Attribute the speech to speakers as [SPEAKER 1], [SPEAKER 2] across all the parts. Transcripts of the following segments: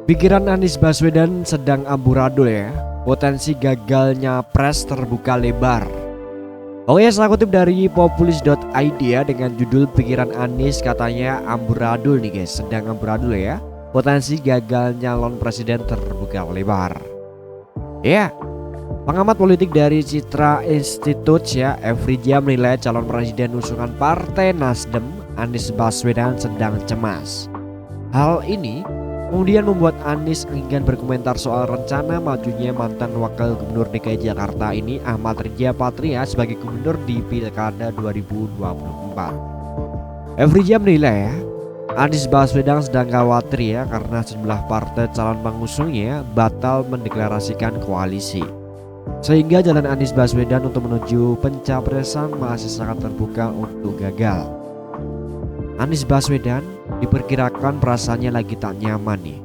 [SPEAKER 1] Pikiran Anies Baswedan sedang amburadul ya. Potensi gagalnya pres terbuka lebar. Oke, saya kutip dari populis.id ya, dengan judul pikiran Anies katanya amburadul nih guys, sedang amburadul ya. Potensi gagal nyalon presiden terbuka lebar. Ya, pengamat politik dari Citra Institute ya, Efridia menilai calon presiden usungan Partai Nasdem Anies Baswedan sedang cemas. Hal ini kemudian membuat Anies enggan berkomentar soal rencana majunya mantan wakil gubernur DKI Jakarta ini Ahmad Riza Patria sebagai gubernur di Pilkada 2024. Efridia menilai ya, Anies Baswedan sedang khawatir ya karena sejumlah partai calon pengusungnya batal mendeklarasikan koalisi. Sehingga jalan Anies Baswedan untuk menuju pencapresan masih sangat terbuka untuk gagal. Anies Baswedan diperkirakan perasaannya lagi tak nyaman nih.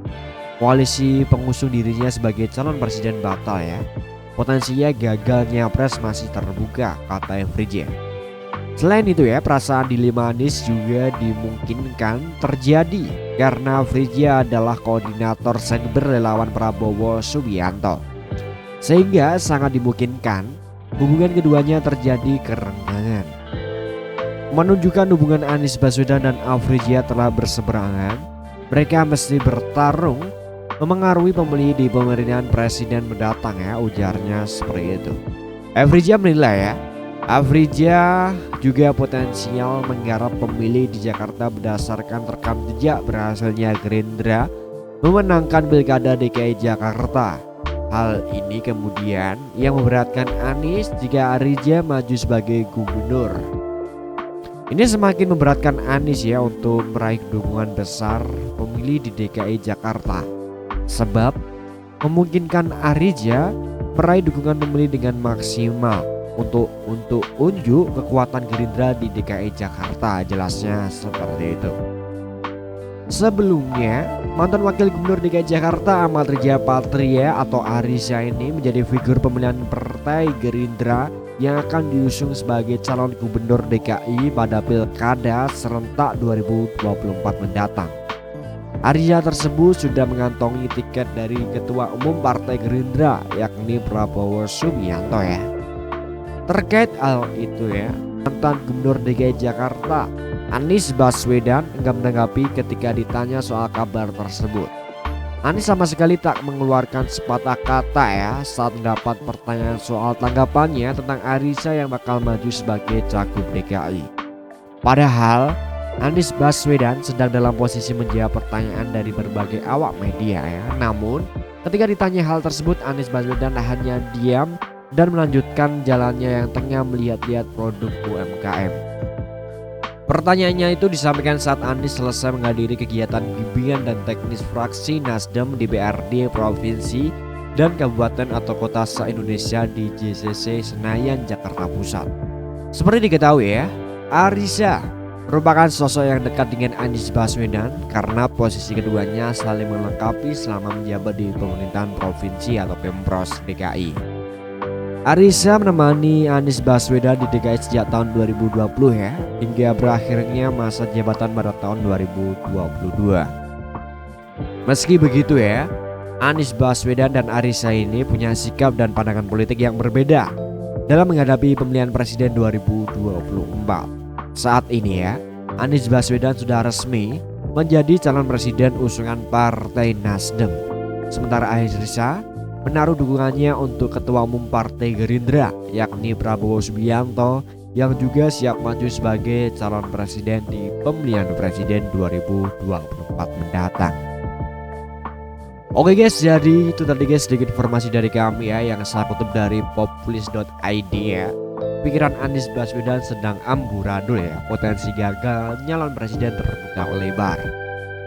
[SPEAKER 1] Koalisi pengusung dirinya sebagai calon presiden batal ya. Potensinya gagalnya pres masih terbuka, kata Efridia. Selain itu ya, perasaan dilema Anies juga dimungkinkan terjadi karena Efridia adalah koordinator sekber relawan Prabowo Subianto. Sehingga sangat dimungkinkan hubungan keduanya terjadi kerenggangan. Menunjukkan hubungan Anies Baswedan dan Efridia telah berseberangan, mereka mesti bertarung memengaruhi pemilih di pemilihan presiden mendatang ya, ujarnya seperti itu. Efridia menilai ya, Efridia juga potensial menggarap pemilih di Jakarta berdasarkan rekam jejak berhasilnya Gerindra memenangkan Pilkada DKI Jakarta. Hal ini kemudian yang memberatkan Anies jika Efridia maju sebagai gubernur. Ini semakin memberatkan Anies ya untuk meraih dukungan besar pemilih di DKI Jakarta. Sebab memungkinkan Efridia meraih dukungan pemilih dengan maksimal untuk unjuk kekuatan Gerindra di DKI Jakarta, jelasnya seperti itu. Sebelumnya, mantan wakil gubernur DKI Jakarta Ahmad Riza Patria atau Ariza ini menjadi figur pemilihan Partai Gerindra yang akan diusung sebagai calon gubernur DKI pada Pilkada serentak 2024 mendatang. Ariza tersebut sudah mengantongi tiket dari Ketua Umum Partai Gerindra yakni Prabowo Subianto ya. Terkait hal itu ya, mantan gubernur DKI Jakarta Anies Baswedan enggak menanggapi ketika ditanya soal kabar tersebut. Anies sama sekali tak mengeluarkan sepatah kata ya saat mendapat pertanyaan soal tanggapannya tentang Ariza yang bakal maju sebagai cagup DKI. Padahal Anies Baswedan sedang dalam posisi menjawab pertanyaan dari berbagai awak media ya. Namun ketika ditanya hal tersebut, Anies Baswedan hanya diam dan melanjutkan jalannya yang tengah melihat-lihat produk UMKM. Pertanyaannya itu disampaikan saat Anies selesai menghadiri kegiatan bimbingan dan teknis fraksi Nasdem di DPRD Provinsi dan Kabupaten atau Kota se-Indonesia di JCC Senayan, Jakarta Pusat. Seperti diketahui ya, Ariza merupakan sosok yang dekat dengan Anies Baswedan karena posisi keduanya saling melengkapi selama menjabat di pemerintahan provinsi atau Pemprov DKI. Ariza menemani Anies Baswedan di DKI sejak tahun 2020 ya, hingga berakhirnya masa jabatan pada tahun 2022. Meski begitu ya, Anies Baswedan dan Ariza ini punya sikap dan pandangan politik yang berbeda dalam menghadapi pemilihan presiden 2024. Saat ini ya, Anies Baswedan sudah resmi menjadi calon presiden usungan Partai Nasdem. Sementara Ariza menaruh dukungannya untuk Ketua Umum Partai Gerindra yakni Prabowo Subianto yang juga siap maju sebagai calon presiden di pemilihan presiden 2024 mendatang. Oke guys, jadi itu tadi guys sedikit informasi dari kami ya yang saya kutip dari populis.id ya. Pikiran Anies Baswedan sedang amburadul ya, potensi gagal nyalon presiden terbuka lebar.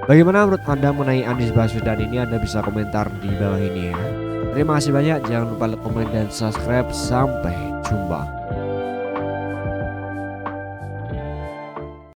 [SPEAKER 1] Bagaimana menurut Anda mengenai Anies Baswedan ini? Anda bisa komentar di bawah ini ya. Terima kasih banyak, jangan lupa like, komen, dan subscribe. Sampai jumpa.